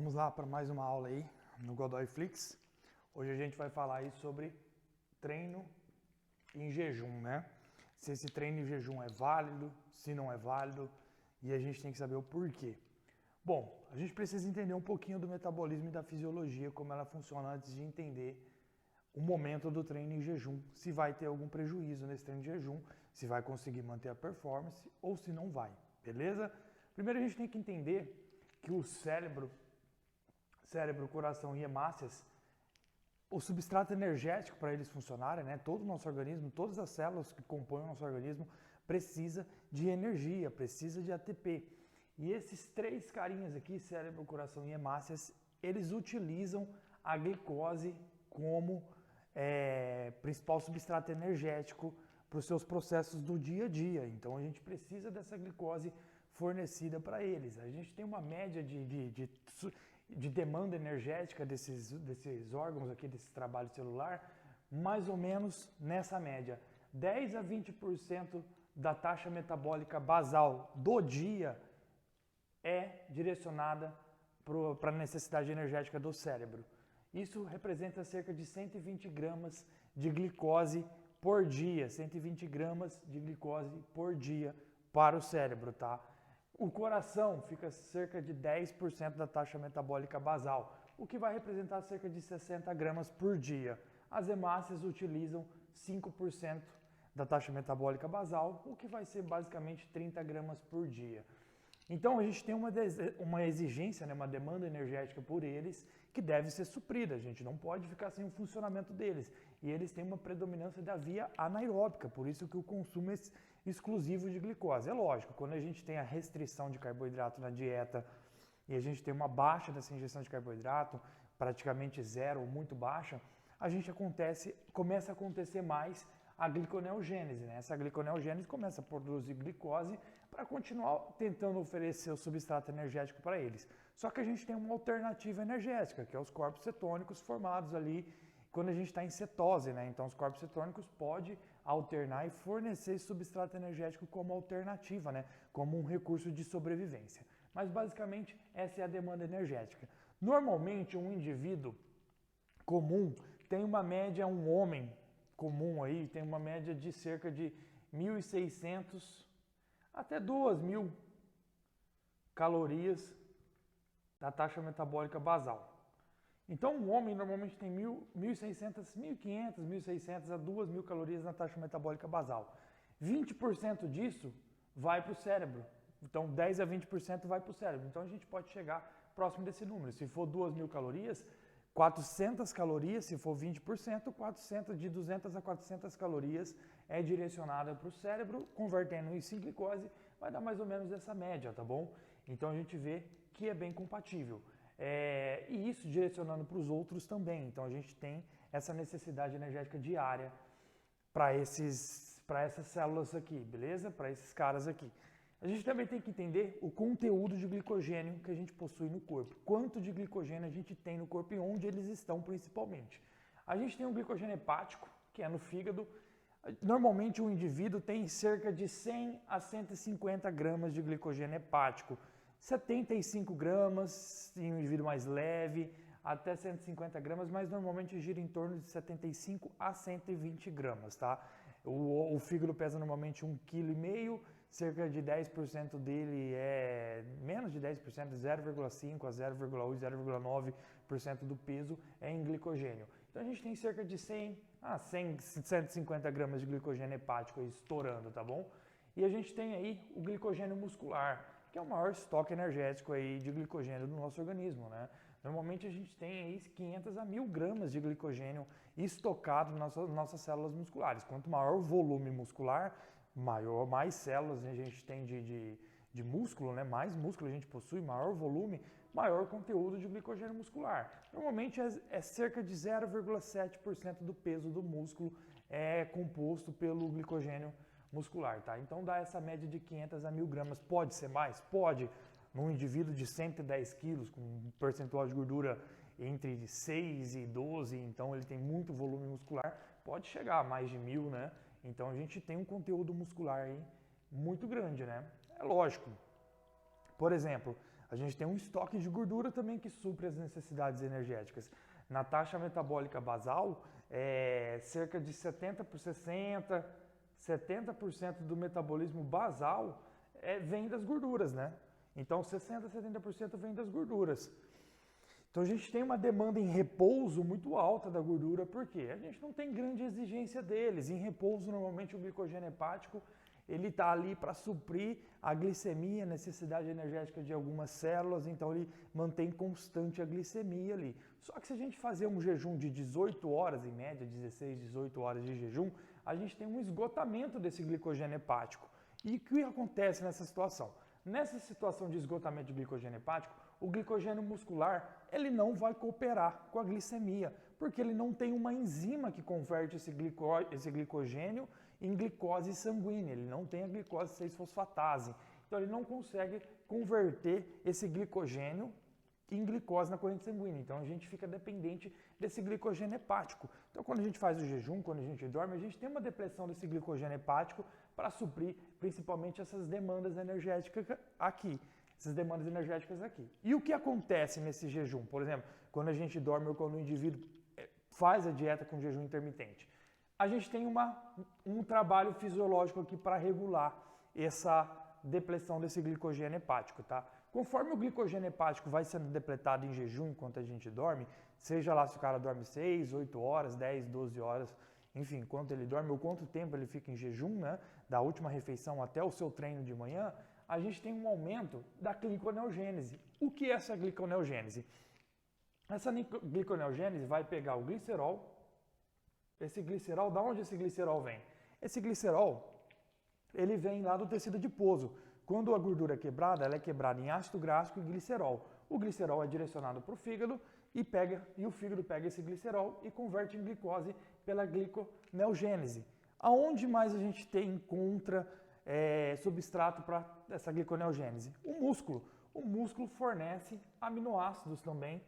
Vamos lá para mais uma aula aí no Godoy Flix. Hoje a gente vai falar aí sobre treino em jejum, né? Se esse treino em jejum é válido, se não é válido, e a gente tem que saber o porquê. Bom, a gente precisa entender um pouquinho do metabolismo e da fisiologia, como ela funciona antes de entender o momento do treino em jejum, se vai ter algum prejuízo nesse treino de jejum, se vai conseguir manter a performance ou se não vai, beleza? Primeiro a gente tem que entender que o cérebro, coração e hemácias, o substrato energético para eles funcionarem, né? Todo o nosso organismo, todas as células que compõem o nosso organismo precisa de energia, precisa de ATP. E esses três carinhas aqui, cérebro, coração e hemácias, eles utilizam a glicose como principal substrato energético para os seus processos do dia a dia. Então a gente precisa dessa glicose fornecida para eles. A gente tem uma média de demanda energética desses órgãos aqui, desse trabalho celular, mais ou menos nessa média. 10 a 20% da taxa metabólica basal do dia é direcionada para a necessidade energética do cérebro. Isso representa cerca de 120 gramas de glicose por dia, 120 gramas de glicose por dia para o cérebro, tá? O coração fica cerca de 10% da taxa metabólica basal, o que vai representar cerca de 60 gramas por dia. As hemácias utilizam 5% da taxa metabólica basal, o que vai ser basicamente 30 gramas por dia. Então a gente tem uma exigência, né, uma demanda energética por eles que deve ser suprida. A gente não pode ficar sem o funcionamento deles. E eles têm uma predominância da via anaeróbica, por isso que o consumo é exclusivo de glicose. É lógico, quando a gente tem a restrição de carboidrato na dieta e a gente tem uma baixa dessa ingestão de carboidrato, praticamente zero ou muito baixa, a gente começa a acontecer mais a gliconeogênese, né? Essa gliconeogênese começa a produzir glicose para continuar tentando oferecer o substrato energético para eles. Só que a gente tem uma alternativa energética, que é os corpos cetônicos formados ali quando a gente está em cetose, né? Então os corpos cetônicos podem alternar e fornecer esse substrato energético como alternativa, né? Como um recurso de sobrevivência. Mas basicamente essa é a demanda energética. Normalmente um indivíduo comum tem uma média, um homem comum aí tem uma média de cerca de 1.600 até 2.000 calorias da taxa metabólica basal. Então um homem normalmente tem 1.600, 1.500, 1.600 a 2.000 calorias na taxa metabólica basal. 20% disso vai para o cérebro. Então 10 a 20% vai para o cérebro. Então a gente pode chegar próximo desse número. Se for 2.000 calorias, 400 calorias, se for 20%, de 200 a 400 calorias é direcionada para o cérebro, convertendo isso em glicose, vai dar mais ou menos essa média, tá bom? Então a gente vê que é bem compatível. E isso direcionando para os outros também. Então a gente tem essa necessidade energética diária para essas células aqui, beleza? Para esses caras aqui. A gente também tem que entender o conteúdo de glicogênio que a gente possui no corpo. Quanto de glicogênio a gente tem no corpo e onde eles estão principalmente. A gente tem um glicogênio hepático, que é no fígado. Normalmente o indivíduo tem cerca de 100 a 150 gramas de glicogênio hepático. 75 gramas em um indivíduo mais leve, até 150 gramas, mas normalmente gira em torno de 75 a 120 gramas, tá? O fígado pesa normalmente 1,5 kg, cerca de 10% dele menos de 10%, 0,5 a 0,8, 0,9% do peso é em glicogênio. Então a gente tem cerca de 100 a 150 gramas de glicogênio hepático aí estourando, tá bom? E a gente tem aí o glicogênio muscular, que é o maior estoque energético aí de glicogênio do nosso organismo, né? Normalmente a gente tem aí 500 a 1.000 gramas de glicogênio estocado nas nossas células musculares. Quanto maior o volume muscular, mais células a gente tem de músculo, né? Mais músculo a gente possui, maior volume, maior conteúdo de glicogênio muscular. Normalmente é cerca de 0,7% do peso do músculo é composto pelo glicogênio muscular, tá? Então dá essa média de 500 a 1.000 gramas. Pode ser mais? Pode. Num indivíduo de 110 quilos, com um percentual de gordura entre 6 e 12, então ele tem muito volume muscular, pode chegar a mais de 1.000, né? Então a gente tem um conteúdo muscular aí muito grande, né? É lógico. Por exemplo, a gente tem um estoque de gordura também que supre as necessidades energéticas. Na taxa metabólica basal, cerca de 70% do metabolismo basal vem das gorduras, né? Então 60%, 70% vem das gorduras. Então a gente tem uma demanda em repouso muito alta da gordura, porque a gente não tem grande exigência deles. Em repouso, normalmente o glicogênio hepático ele está ali para suprir a glicemia, a necessidade energética de algumas células, então ele mantém constante a glicemia ali. Só que se a gente fazer um jejum de 18 horas, em média 16, 18 horas de jejum, a gente tem um esgotamento desse glicogênio hepático. E o que acontece nessa situação? Nessa situação de esgotamento de glicogênio hepático, o glicogênio muscular ele não vai cooperar com a glicemia, porque ele não tem uma enzima que converte esse glicogênio em glicose sanguínea, ele não tem a glicose 6-fosfatase, então ele não consegue converter esse glicogênio em glicose na corrente sanguínea, então a gente fica dependente desse glicogênio hepático. Então quando a gente faz o jejum, quando a gente dorme, a gente tem uma depressão desse glicogênio hepático para suprir principalmente essas demandas energéticas aqui. E o que acontece nesse jejum? Por exemplo, quando a gente dorme ou quando o indivíduo faz a dieta com jejum intermitente, a gente tem um trabalho fisiológico aqui para regular essa depressão desse glicogênio hepático, tá? Conforme o glicogênio hepático vai sendo depletado em jejum enquanto a gente dorme, seja lá se o cara dorme 6, 8 horas, 10, 12 horas, enfim, quanto ele dorme ou quanto tempo ele fica em jejum, né? Da última refeição até o seu treino de manhã, a gente tem um aumento da gliconeogênese. O que é essa gliconeogênese? Essa gliconeogênese vai pegar o glicerol. Esse glicerol, da onde esse glicerol vem? Esse glicerol, ele vem lá do tecido adiposo. Quando a gordura é quebrada, ela é quebrada em ácido gráfico e glicerol. O glicerol é direcionado para o fígado e o fígado pega esse glicerol e converte em glicose pela gliconeogênese. Aonde mais a gente encontra substrato para essa gliconeogênese? O músculo. O músculo fornece aminoácidos também,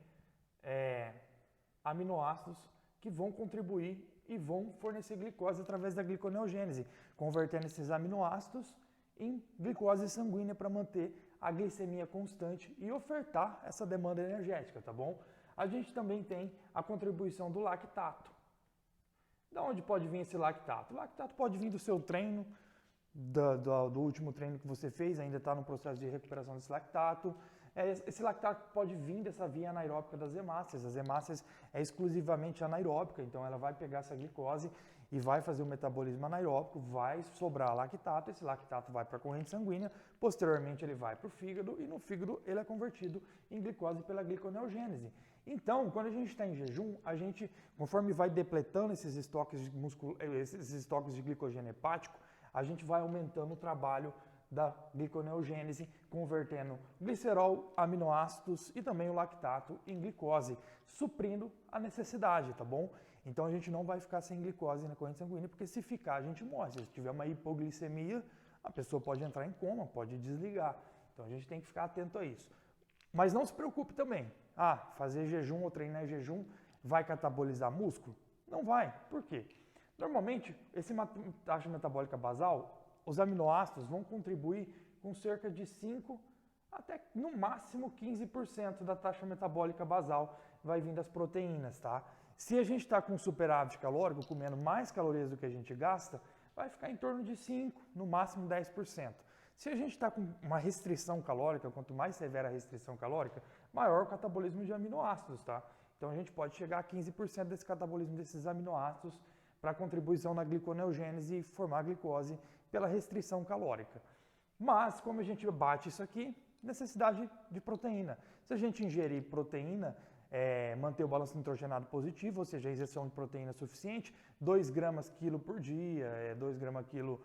aminoácidos que vão contribuir e vão fornecer glicose através da gliconeogênese, convertendo esses aminoácidos em glicose sanguínea para manter a glicemia constante e ofertar essa demanda energética, tá bom? A gente também tem a contribuição do lactato. Da onde pode vir esse lactato? O lactato pode vir do seu treino, do último treino que você fez, ainda está no processo de recuperação desse lactato. Esse lactato pode vir dessa via anaeróbica das hemácias. As hemácias é exclusivamente anaeróbica, então ela vai pegar essa glicose e vai fazer o metabolismo anaeróbico, vai sobrar lactato, esse lactato vai para a corrente sanguínea, posteriormente ele vai para o fígado e no fígado ele é convertido em glicose pela gliconeogênese. Então, quando a gente está em jejum, a gente, conforme vai depletando esses estoques de glicogênio hepático, a gente vai aumentando o trabalho da gliconeogênese, convertendo glicerol, aminoácidos e também o lactato em glicose, suprindo a necessidade, tá bom? Então a gente não vai ficar sem glicose na corrente sanguínea, porque se ficar a gente morre. Se tiver uma hipoglicemia, a pessoa pode entrar em coma, pode desligar. Então a gente tem que ficar atento a isso. Mas não se preocupe também. Fazer jejum ou treinar em jejum vai catabolizar músculo? Não vai. Por quê? Normalmente, esse taxa metabólica basal, os aminoácidos vão contribuir com cerca de 5 até no máximo 15% da taxa metabólica basal vai vir das proteínas, tá? Se a gente está com superávit calórico, comendo mais calorias do que a gente gasta, vai ficar em torno de 5, no máximo 10%. Se a gente está com uma restrição calórica, quanto mais severa a restrição calórica, maior o catabolismo de aminoácidos, tá? Então a gente pode chegar a 15% desse catabolismo desses aminoácidos para a contribuição na gliconeogênese e formar glicose pela restrição calórica. Mas, como a gente bate isso aqui, necessidade de proteína. Se a gente ingerir proteína, manter o balanço nitrogenado positivo, ou seja, a injeção de proteína suficiente, 2 gramas quilo por dia, 2 gramas quilo,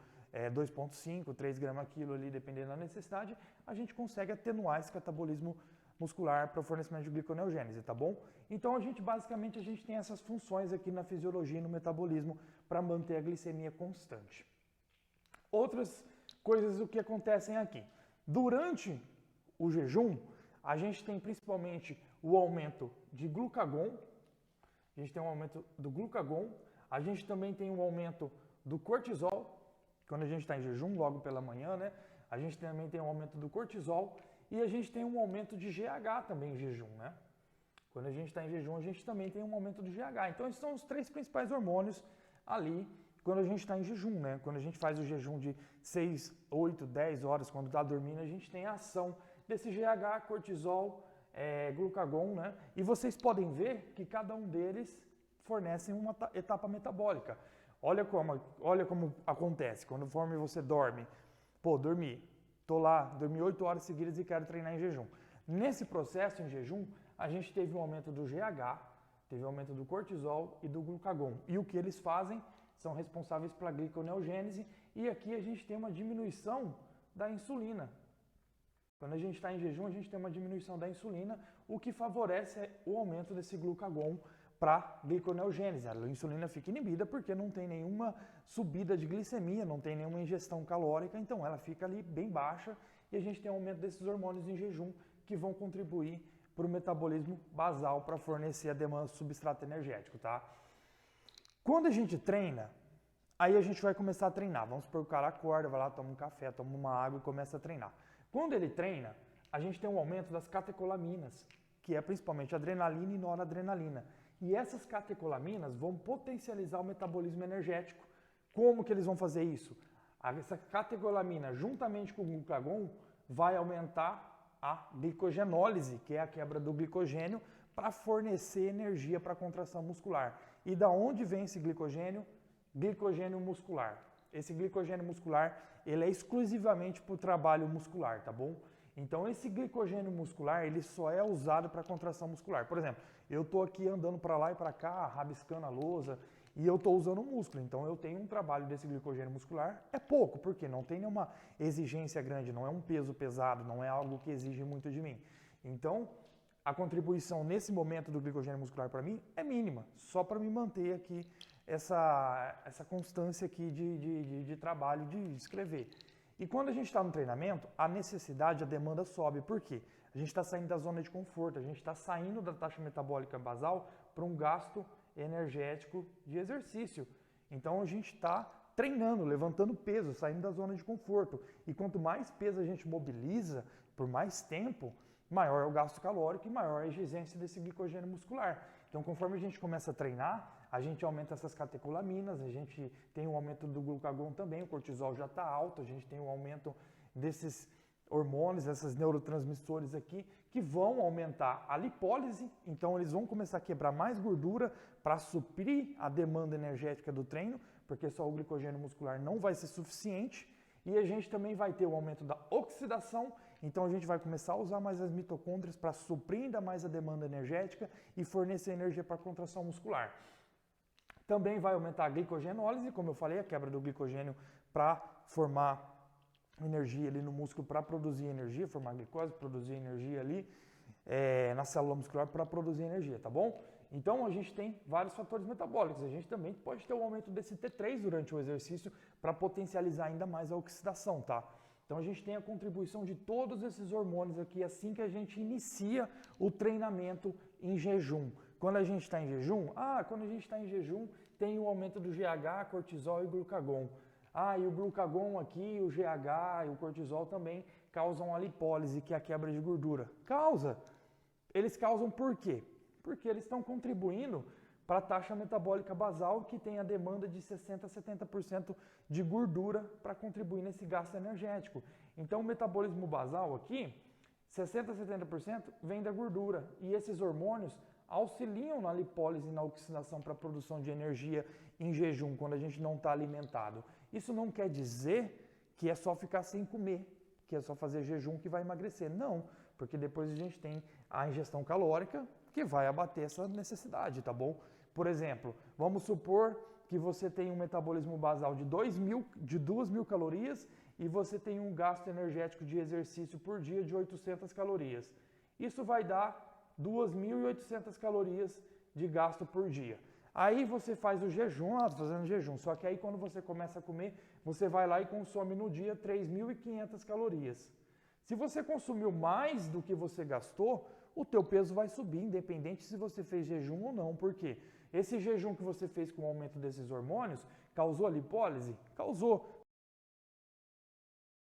2,5, 3 gramas quilo ali, dependendo da necessidade, a gente consegue atenuar esse catabolismo muscular para o fornecimento de gliconeogênese, tá bom? Então basicamente a gente tem essas funções aqui na fisiologia e no metabolismo para manter a glicemia constante. Outras coisas o que acontecem aqui. Durante o jejum, a gente tem principalmente o aumento de glucagon, a gente tem um aumento do glucagon, a gente também tem um aumento do cortisol, quando a gente está em jejum, logo pela manhã, né? A gente também tem um aumento do cortisol E a gente tem um aumento de GH também em jejum, né? Quando a gente está em jejum, a gente também tem um aumento do GH. Então, esses são os 3 principais hormônios ali quando a gente está em jejum, né? Quando a gente faz o jejum de 6, 8, 10 horas, quando está dormindo, a gente tem a ação desse GH, cortisol, glucagon, né? E vocês podem ver que cada um deles fornece uma etapa metabólica. Olha como acontece, conforme você dorme. Pô, dormi, tô lá, dormi 8 horas seguidas e quero treinar em jejum. Nesse processo em jejum, a gente teve um aumento do GH, teve um aumento do cortisol e do glucagon. E o que eles fazem são responsáveis pela gliconeogênese e aqui a gente tem uma diminuição da insulina. Quando a gente está em jejum, a gente tem uma diminuição da insulina, o que favorece o aumento desse glucagon para gliconeogênese. A insulina fica inibida porque não tem nenhuma subida de glicemia, não tem nenhuma ingestão calórica, então ela fica ali bem baixa e a gente tem um aumento desses hormônios em jejum que vão contribuir para o metabolismo basal para fornecer a demanda do substrato energético, tá? Quando a gente treina, aí a gente vai começar a treinar. Vamos supor que o cara acorda, vai lá, toma um café, toma uma água e começa a treinar. Quando ele treina, a gente tem um aumento das catecolaminas, que é principalmente adrenalina e noradrenalina. E essas catecolaminas vão potencializar o metabolismo energético. Como que eles vão fazer isso? Essa catecolamina, juntamente com o glucagon, vai aumentar a glicogenólise, que é a quebra do glicogênio, para fornecer energia para a contração muscular. E da onde vem esse glicogênio? Glicogênio muscular. Esse glicogênio muscular, ele é exclusivamente para o trabalho muscular, tá bom? Então esse glicogênio muscular, ele só é usado para contração muscular. Por exemplo, eu estou aqui andando para lá e para cá, rabiscando a lousa, e eu estou usando o músculo. Então eu tenho um trabalho desse glicogênio muscular, é pouco, porque não tem nenhuma exigência grande, não é um peso pesado, não é algo que exige muito de mim. Então a contribuição nesse momento do glicogênio muscular para mim é mínima, só para me manter aqui essa constância aqui de trabalho, de escrever. E quando a gente está no treinamento, a necessidade, a demanda sobe. Por quê? A gente está saindo da zona de conforto, a gente está saindo da taxa metabólica basal para um gasto energético de exercício. Então a gente está treinando, levantando peso, saindo da zona de conforto. E quanto mais peso a gente mobiliza por mais tempo, maior é o gasto calórico e maior a exigência desse glicogênio muscular. Então conforme a gente começa a treinar, a gente aumenta essas catecolaminas, a gente tem um aumento do glucagon também, o cortisol já está alto, a gente tem um aumento desses hormônios, esses neurotransmissores aqui, que vão aumentar a lipólise, então eles vão começar a quebrar mais gordura para suprir a demanda energética do treino, porque só o glicogênio muscular não vai ser suficiente, e a gente também vai ter o aumento da oxidação, então a gente vai começar a usar mais as mitocôndrias para suprir ainda mais a demanda energética e fornecer energia para a contração muscular. Também vai aumentar a glicogenólise, como eu falei, a quebra do glicogênio para formar energia ali no músculo, para produzir energia, formar glicose, produzir energia ali na célula muscular para produzir energia, tá bom? Então a gente tem vários fatores metabólicos, a gente também pode ter um aumento desse T3 durante o exercício para potencializar ainda mais a oxidação, tá? Então a gente tem a contribuição de todos esses hormônios aqui assim que a gente inicia o treinamento em jejum. Quando a gente está em jejum, quando a gente está em jejum tem o aumento do GH, cortisol e glucagon. E o glucagon aqui, o GH e o cortisol também causam a lipólise, que é a quebra de gordura. Eles causam por quê? Porque eles estão contribuindo para a taxa metabólica basal, que tem a demanda de 60% a 70% de gordura para contribuir nesse gasto energético. Então o metabolismo basal aqui, 60% a 70% vem da gordura. E esses hormônios auxiliam na lipólise e na oxidação para a produção de energia em jejum, quando a gente não está alimentado. Isso não quer dizer que é só ficar sem comer, que é só fazer jejum que vai emagrecer. Não, porque depois a gente tem a ingestão calórica que vai abater essa necessidade, tá bom? Por exemplo, vamos supor que você tem um metabolismo basal de 2.000 calorias e você tem um gasto energético de exercício por dia de 800 calorias. Isso vai dar 2.800 calorias de gasto por dia. Aí você faz o jejum, fazendo jejum, só que aí quando você começa a comer, você vai lá e consome no dia 3.500 calorias. Se você consumiu mais do que você gastou, o teu peso vai subir, independente se você fez jejum ou não. Por quê? Esse jejum que você fez com o aumento desses hormônios causou a lipólise? Causou.